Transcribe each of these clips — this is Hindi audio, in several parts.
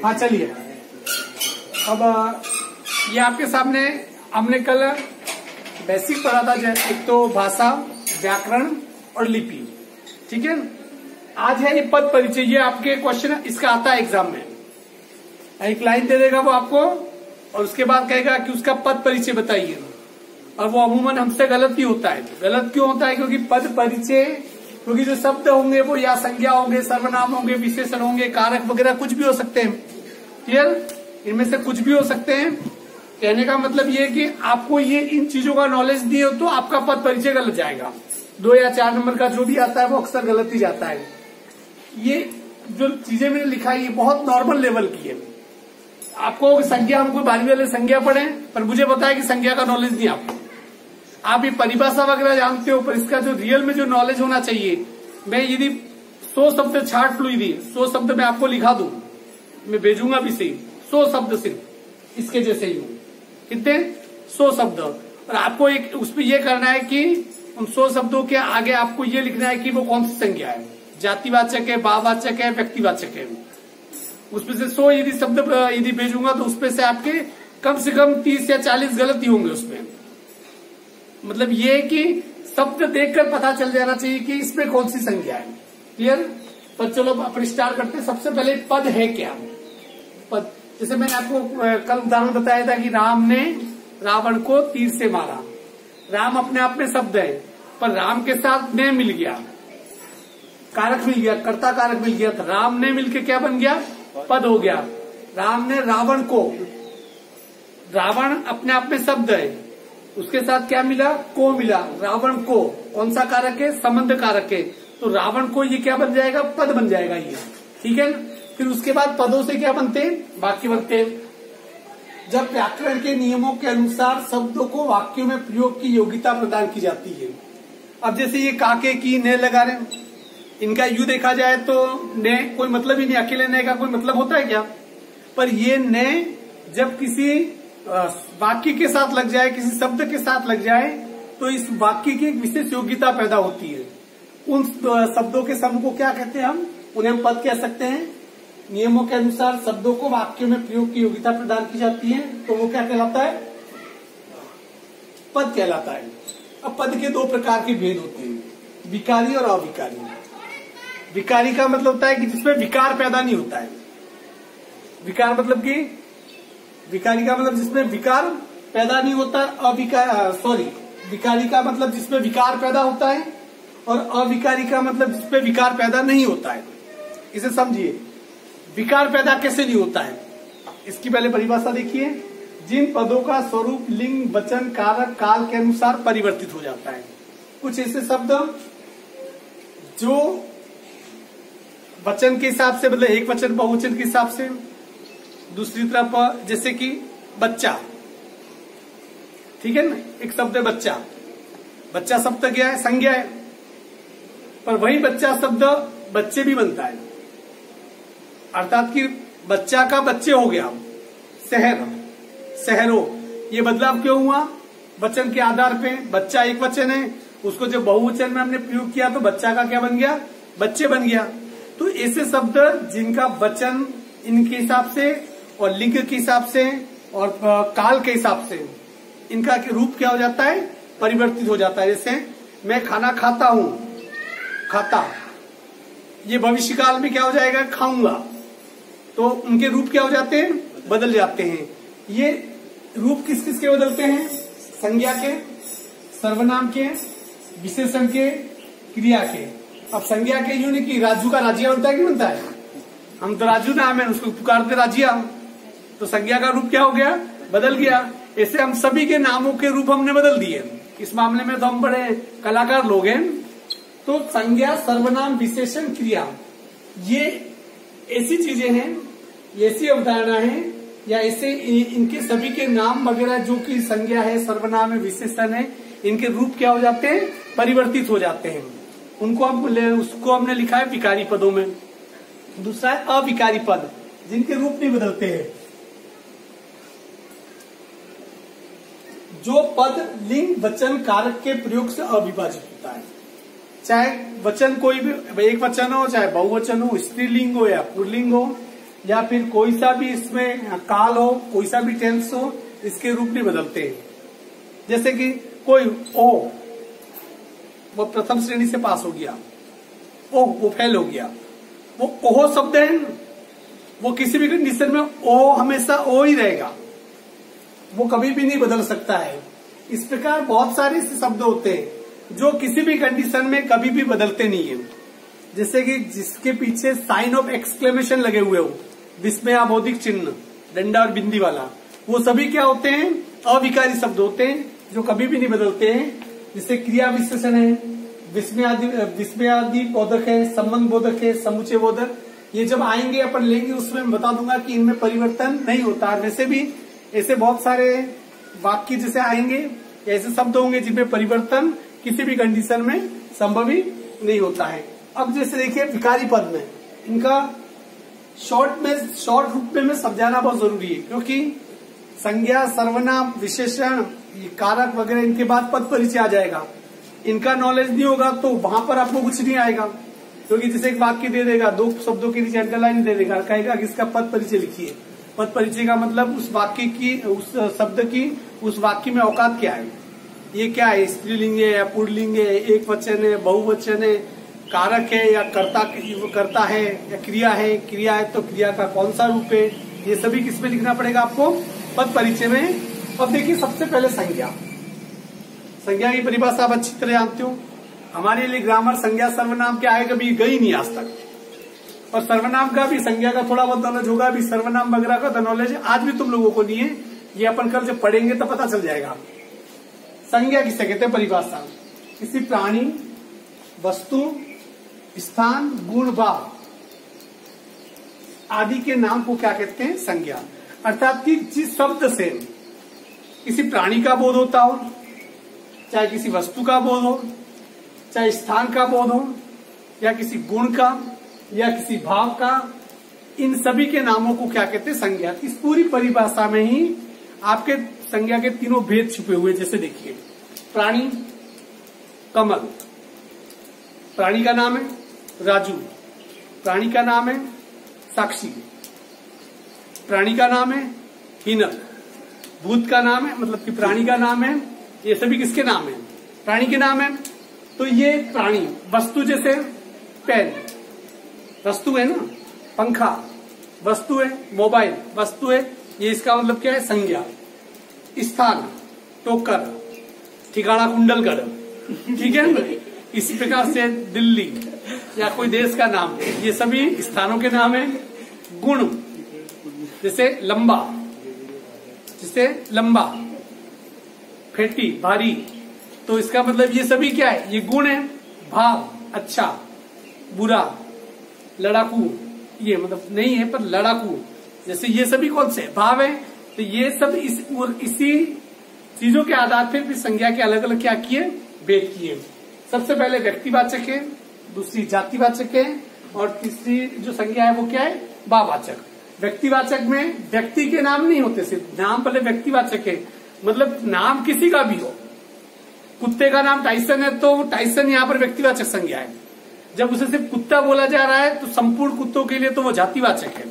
हाँ चलिए, अब ये आपके सामने हमने कल बेसिक पढ़ा था, एक तो भाषा, व्याकरण और लिपि, ठीक है। आज है ये पद परिचय, ये आपके क्वेश्चन इसका आता है एग्जाम में। एक लाइन दे देगा वो आपको और उसके बाद कहेगा कि उसका पद परिचय बताइए, और वो अमूमन हमसे गलत ही होता है। गलत क्यों होता है? क्योंकि पद परिचय, क्योंकि जो शब्द होंगे वो या संज्ञा होंगे, सर्वनाम होंगे, विशेषण होंगे, कारक वगैरह कुछ भी हो सकते हैं। क्लियर? इनमें से कुछ भी हो सकते हैं। कहने का मतलब ये कि आपको ये इन चीजों का नॉलेज नहीं हो तो आपका पद परिचय गलत जाएगा। 2 या 4 नंबर का जो भी आता है वो अक्सर गलत ही जाता है। ये जो चीजें मैंने लिखा है ये बहुत नॉर्मल लेवल की है। आपको संज्ञा, हमको 12वीं वाले संज्ञा पढ़े, पर मुझे पता है कि संज्ञा का नॉलेज नहीं आपको। आप ये परिभाषा वगैरह जानते हो, पर इसका जो रियल में जो नॉलेज होना चाहिए, मैं यदि 100 शब्द छाट लू, यदि 100 शब्द मैं आपको लिखा दूं, मैं भेजूंगा भी सही 100 शब्द सिर्फ इसके जैसे ही, कितने 100 शब्द, और आपको एक उसमें यह करना है कि उन 100 शब्दों के आगे आपको ये लिखना है कि वो कौन सी संज्ञा है, जातिवाचक है, भाववाचक है, व्यक्तिवाचक है। उसमें से 100 यदि शब्द यदि भेजूंगा तो उसमें से आपके कम से कम 30 या 40 गलत ही होंगे उसमें। मतलब ये है कि शब्द देखकर पता चल जाना चाहिए कि इसमें कौन सी संज्ञा है। क्लियर? तो चलो अपन स्टार्ट करते हैं। सबसे पहले पद है क्या? पद, जैसे मैंने आपको कल उदाहरण बताया था कि राम ने रावण को तीर से मारा। राम अपने आप में शब्द है, पर राम के साथ ने मिल गया, कारक मिल गया, कर्ता कारक मिल गया, तो राम ने मिलके क्या बन गया? पद हो गया। राम ने रावण को, रावण अपने आप में शब्द है, उसके साथ क्या मिला? को मिला। रावण को कौन सा कारक है? संबंध कारक है, तो रावण को ये क्या बन जाएगा? पद बन जाएगा ये, ठीक है। फिर उसके बाद पदों से क्या बनते हैं? वाक्य बनते हैं। जब व्याकरण के नियमों के अनुसार शब्दों को वाक्यों में प्रयोग की योग्यता प्रदान की जाती है। अब जैसे ये काके की ने लगा रहे, इनका यू देखा जाए तो ने कोई मतलब ही नहीं, अकेले ने का कोई मतलब होता है क्या? पर ये ने जब किसी वाक्य के साथ लग जाए, किसी शब्द के साथ लग जाए, तो इस वाक्य की एक विशेष योग्यता पैदा होती है। उन शब्दों के समूह को क्या कहते हैं? हम उन्हें हम पद कह सकते हैं। नियमों के अनुसार शब्दों को वाक्यों में प्रयोग की योग्यता प्रदान की जाती है, तो वो क्या कहलाता है? पद कहलाता है। अब पद के 2 प्रकार के भेद होते हैं, विकारी और अविकारी। विकारी का मतलब होता है कि जिसमें विकार पैदा नहीं होता है। विकार मतलब कि विकारी का मतलब जिसमें विकार पैदा नहीं होता। विकारी का मतलब जिसमें विकार पैदा होता है, और अविकारी का मतलब जिसमें विकार पैदा नहीं होता है। इसे समझिए, विकार पैदा कैसे नहीं होता है, इसकी पहले परिभाषा देखिए। जिन पदों का स्वरूप लिंग, वचन, कारक, काल के अनुसार परिवर्तित हो जाता है। कुछ ऐसे शब्द जो वचन के हिसाब से, मतलब एक वचन बहुवचन के हिसाब से, दूसरी तरफ जैसे कि बच्चा, ठीक है ना, एक शब्द है बच्चा। बच्चा शब्द क्या है? संज्ञा है, पर वही बच्चा शब्द बच्चे भी बनता है, अर्थात कि बच्चा का बच्चे हो गया। शहर, शहरों, ये बदलाव क्यों हुआ? वचन के आधार पे। बच्चा एक वचन है, उसको जब बहुवचन में हमने प्रयोग किया तो बच्चा का क्या बन गया? बच्चे बन गया। तो ऐसे शब्द जिनका वचन इनके हिसाब से और लिंग के हिसाब से और काल के हिसाब से इनका रूप क्या हो जाता है? परिवर्तित हो जाता है। जैसे मैं खाना खाता हूं, खाता, ये भविष्य काल में क्या हो जाएगा? खाऊंगा। तो उनके रूप क्या हो जाते हैं? बदल जाते हैं। ये रूप किस किस के बदलते हैं? संज्ञा के, सर्वनाम के, विशेषण के, क्रिया के। अब संज्ञा के यूं नहीं कि राजू का राजिया बनता है कि बनता है? हम तो राजू नाम है, उसको पुकारते राजिया, तो संज्ञा का रूप क्या हो गया? बदल गया। ऐसे हम सभी के नामों के रूप हमने बदल दिए। इस मामले में तो हम बड़े कलाकार लोग हैं। तो संज्ञा, सर्वनाम, विशेषण, क्रिया, ये ऐसी चीजें हैं, ऐसी अवधारणा है, या ऐसे इनके सभी के नाम वगैरह जो कि संज्ञा है, सर्वनाम है, विशेषण है, इनके रूप क्या हो जाते हैं? परिवर्तित हो जाते हैं। उनको उसको हमने लिखा है विकारी पदों में। दूसरा है अविकारी पद, जिनके रूप नहीं बदलते हैं। जो पद लिंग, वचन, कारक के प्रयोग से अविभाजित होता है। चाहे वचन कोई भी एक वचन हो, चाहे बहुवचन हो, स्त्रीलिंग हो या पुल्लिंग हो, या फिर कोई सा भी इसमें काल हो, कोई सा भी टेंस हो, इसके रूप नहीं बदलते। जैसे कि कोई ओ, वो प्रथम श्रेणी से पास हो गया, ओ वो फेल हो गया, वो ओहो शब्द है, वो किसी भी कंडीशन में ओ हमेशा ओ ही रहेगा, वो कभी भी नहीं बदल सकता है। इस प्रकार बहुत सारे ऐसे शब्द होते हैं जो किसी भी कंडीशन में कभी भी बदलते नहीं है। जैसे कि जिसके पीछे साइन ऑफ एक्सक्लेमेशन लगे हुए हो, विस्मयाबोधिक चिन्ह, डंडा और बिंदी वाला, वो सभी क्या होते हैं? अविकारी शब्द होते हैं जो कभी भी नहीं बदलते हैं। जिससे क्रिया विशेषण है, विस्मयादि बोधक है, संबंध बोधक है, समुच्चय बोधक, ये जब आएंगे अपन लेंगे उसमें मैं बता दूंगा कि इनमें परिवर्तन नहीं होता। वैसे भी ऐसे बहुत सारे वाक्य जैसे आएंगे, ऐसे शब्द होंगे जिनमें परिवर्तन किसी भी कंडीशन में संभव ही नहीं होता है। अब जैसे देखिए विकारी पद में इनका शॉर्ट रूप में समझाना बहुत जरूरी है, क्योंकि संज्ञा, सर्वनाम, विशेषण, कारक वगैरह इनके बाद पद परिचय आ जाएगा। इनका नॉलेज नहीं होगा तो वहां पर आपको कुछ नहीं आएगा, क्योंकि जैसे एक वाक्य दे देगा, दो शब्दों के नीचे अंडरलाइन दे देगा, कहेगा कि इसका पद परिचय लिखिए। पद परिचय का मतलब उस वाक्य की, उस शब्द की उस वाक्य में औकात क्या है, ये क्या है, स्त्रीलिंग है या पुल्लिंग है, एक वचन है, बहुवचन है, कारक है या कर्ता है या क्रिया है तो क्रिया का कौन सा रूप है, ये सभी किसमें लिखना पड़ेगा आपको? पद परिचय में। अब देखिए सबसे पहले संज्ञा की परिभाषा आप अच्छी तरह जानते हो। हमारे लिए ग्रामर संज्ञा सर्वनाम के आगे कभी गई नहीं आज तक, और सर्वनाम का भी, संज्ञा का थोड़ा बहुत नॉलेज होगा, अभी सर्वनाम वगैरह का तो नॉलेज आज भी तुम लोगों को नहीं है, ये अपन कल जब पढ़ेंगे तो पता चल जाएगा। संज्ञा किसे कहते हैं? परिभाषा, किसी प्राणी, वस्तु, स्थान, गुण, भाव आदि के नाम को क्या कहते हैं? संज्ञा। अर्थात कि जिस शब्द से किसी प्राणी का बोध होता हो, चाहे किसी वस्तु का बोध हो, चाहे स्थान का बोध हो, या किसी गुण का या किसी भाव का, इन सभी के नामों को क्या कहते हैं? संज्ञा। इस पूरी परिभाषा में ही आपके संज्ञा के तीनों भेद छुपे हुए। जैसे देखिए प्राणी, कमल, प्राणी का नाम है राजू, प्राणी का नाम है साक्षी, प्राणी का नाम है हिनक, भूत का नाम है, मतलब कि प्राणी का नाम है, ये सभी किसके नाम है? प्राणी के नाम है। तो ये प्राणी, वस्तु जैसे पेन वस्तु है ना, पंखा वस्तु है, मोबाइल वस्तु है, ये इसका मतलब क्या है? संज्ञा। स्थान टोकर, ठिकाना कुंडलगढ़, ठीक है ना, इसी प्रकार से दिल्ली या कोई देश का नाम, ये सभी स्थानों के नाम है। गुण जैसे लंबा, फेटी, भारी, तो इसका मतलब ये सभी क्या है? ये गुण है। भाव अच्छा, बुरा, लड़ाकू, ये मतलब नहीं है पर लड़ाकू, जैसे ये सभी कौन से भाव है? तो ये सब इसी चीजों के आधार पर भी संज्ञा के अलग अलग क्या किए? भेद किए। सबसे पहले व्यक्तिवाचक है, दूसरी जातिवाचक है, और तीसरी जो संज्ञा है वो क्या है? भाववाचक। व्यक्तिवाचक में व्यक्ति के नाम नहीं होते, सिर्फ नाम पहले व्यक्तिवाचक है, मतलब नाम किसी का भी हो। कुत्ते का नाम टाइसन है तो टाइसन यहाँ पर व्यक्तिवाचक संज्ञा है। जब उसे सिर्फ कुत्ता बोला जा रहा है तो संपूर्ण कुत्तों के लिए तो वो जातिवाचक है,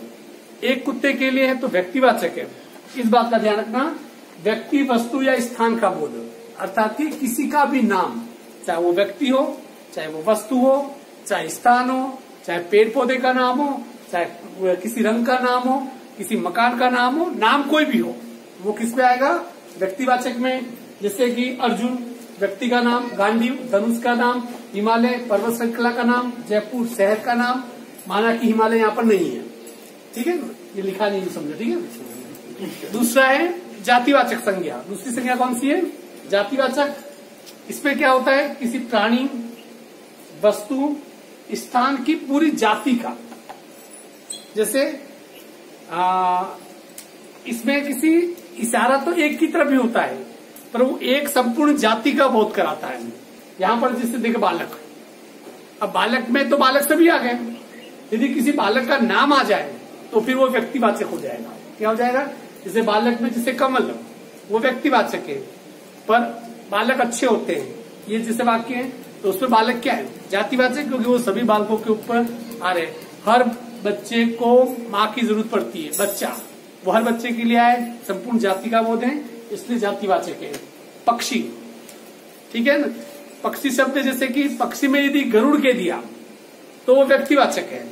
एक कुत्ते के लिए है तो व्यक्तिवाचक है। इस बात का ध्यान रखना। व्यक्ति, वस्तु या स्थान का बोध, अर्थात कि किसी का भी नाम, चाहे वो व्यक्ति हो, चाहे वो वस्तु हो, चाहे स्थान हो, चाहे पेड़ पौधे का नाम हो, चाहे किसी रंग का नाम हो, किसी मकान का नाम हो, नाम कोई भी हो, वो किस पे आएगा? व्यक्तिवाचक में। जैसे कि अर्जुन व्यक्ति का नाम, गांधी धनुष का नाम, हिमालय पर्वत श्रृंखला का नाम, जयपुर शहर का नाम, माना कि हिमालय यहाँ पर नहीं है, ठीक है, ये लिखा नहीं समझो, ठीक है। दूसरा है जातिवाचक संज्ञा। दूसरी संज्ञा कौन सी है? जातिवाचक। इसमें क्या होता है? किसी प्राणी, वस्तु, स्थान की पूरी जाति का, जैसे इसमें किसी इशारा तो एक की तरफ भी होता है, पर वो एक संपूर्ण जाति का बोध कराता है। यहां पर जैसे देखे बालक, अब बालक में तो बालक सभी आ गए, यदि किसी बालक का नाम आ जाए तो फिर वो व्यक्तिवाचक हो जाएगा। क्या हो जाएगा? जैसे बालक में जैसे कमल, वो व्यक्तिवाचक है, पर बालक अच्छे होते हैं, ये जैसे वाक्य है, तो उसमें बालक क्या है? जातिवाचक, क्योंकि वो सभी बालकों के ऊपर आ रहे। हर बच्चे को माँ की जरूरत पड़ती है। बच्चा वो हर बच्चे के लिए आए, संपूर्ण जाति का बोध है, इसलिए जातिवाचक है। पक्षी, ठीक है ना, पक्षी शब्द जैसे कि पक्षी में यदि गरुड़ के दिया तो वो व्यक्तिवाचक है,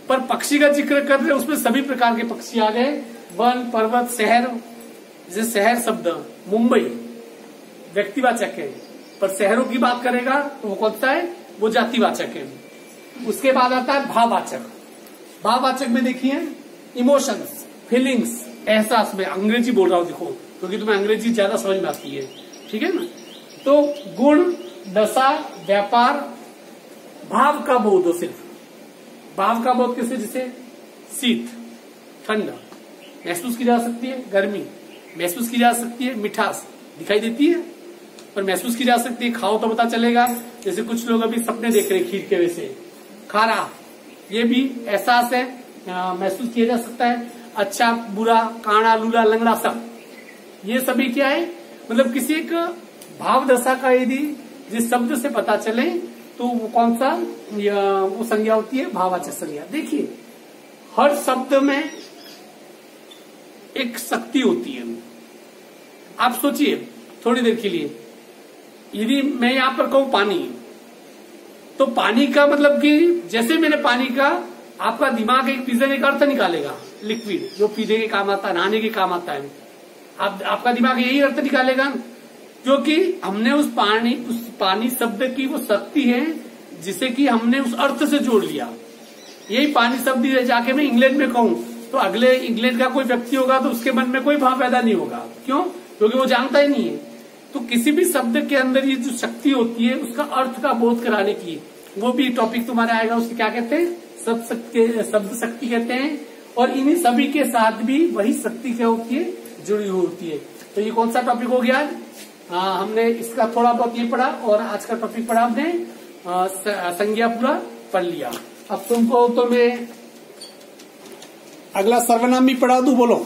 पर पक्षी का जिक्र कर रहे उसमें सभी प्रकार के पक्षी आ गए। वन, पर्वत, शहर, जैसे शहर शब्द मुंबई व्यक्तिवाचक है, पर शहरों की बात करेगा तो वो कौन सा है, वो जातिवाचक है। उसके बाद आता है भाववाचक। भाववाचक में देखिए इमोशंस, फीलिंग्स, एहसास में अंग्रेजी बोल रहा हूं देखो, क्योंकि तुम्हें अंग्रेजी ज्यादा समझ में आती है, ठीक है ना। तो गुण, दशा, व्यापार, भाव का बोध हो, सिर्फ भाव का बोध किसे, जैसे शीत, ठंड महसूस की जा सकती है, गर्मी महसूस की जा सकती है, मिठास दिखाई देती है पर महसूस की जा सकती है, खाओ तो पता चलेगा। जैसे कुछ लोग अभी सपने देख रहे हैं खीर के वैसे, खारा, ये भी एहसास है, महसूस किया जा सकता है। अच्छा, बुरा, काड़ा, लूला, लंगड़ा, सब ये सभी क्या है, मतलब किसी एक भाव दशा का यदि जिस शब्द से पता चले तो वो कौन सा वो संज्ञा होती है, भाववाचक संज्ञा। देखिए हर शब्द में एक शक्ति होती है। आप सोचिए थोड़ी देर के लिए, यदि मैं यहां पर कहूं पानी, तो पानी का मतलब कि जैसे मैंने पानी का, आपका दिमाग एक पिज्जा एक अर्थ निकालेगा, लिक्विड जो पीने के काम आता है, नहाने के काम आता है, आपका दिमाग यही अर्थ निकालेगा, क्योंकि हमने उस पानी शब्द की वो शक्ति है जिसे कि हमने उस अर्थ से जोड़ लिया। यही पानी शब्द जाके मैं इंग्लैंड में कहूं तो अगले इंग्लैंड का कोई व्यक्ति होगा तो उसके मन में कोई भाव पैदा नहीं होगा। क्यों? क्योंकि वो जानता ही नहीं है। तो किसी भी शब्द के अंदर ये जो शक्ति होती है उसका अर्थ का बोध कराने की, वो भी टॉपिक तुम्हारे आएगा। उससे क्या कहते हैं, शब्द शक्ति कहते हैं। और इन्हीं सभी के साथ भी वही शक्ति क्या होती है, जुड़ी हुई होती है। तो ये कौन सा टॉपिक हो गया? हाँ, हमने इसका थोड़ा बहुत ये पढ़ा और आज का टॉपिक पढ़ा हमने संज्ञा पूरा पढ़ लिया। अब तुमको तो मैं अगला सर्वनाम भी पढ़ा दूं, बोलो।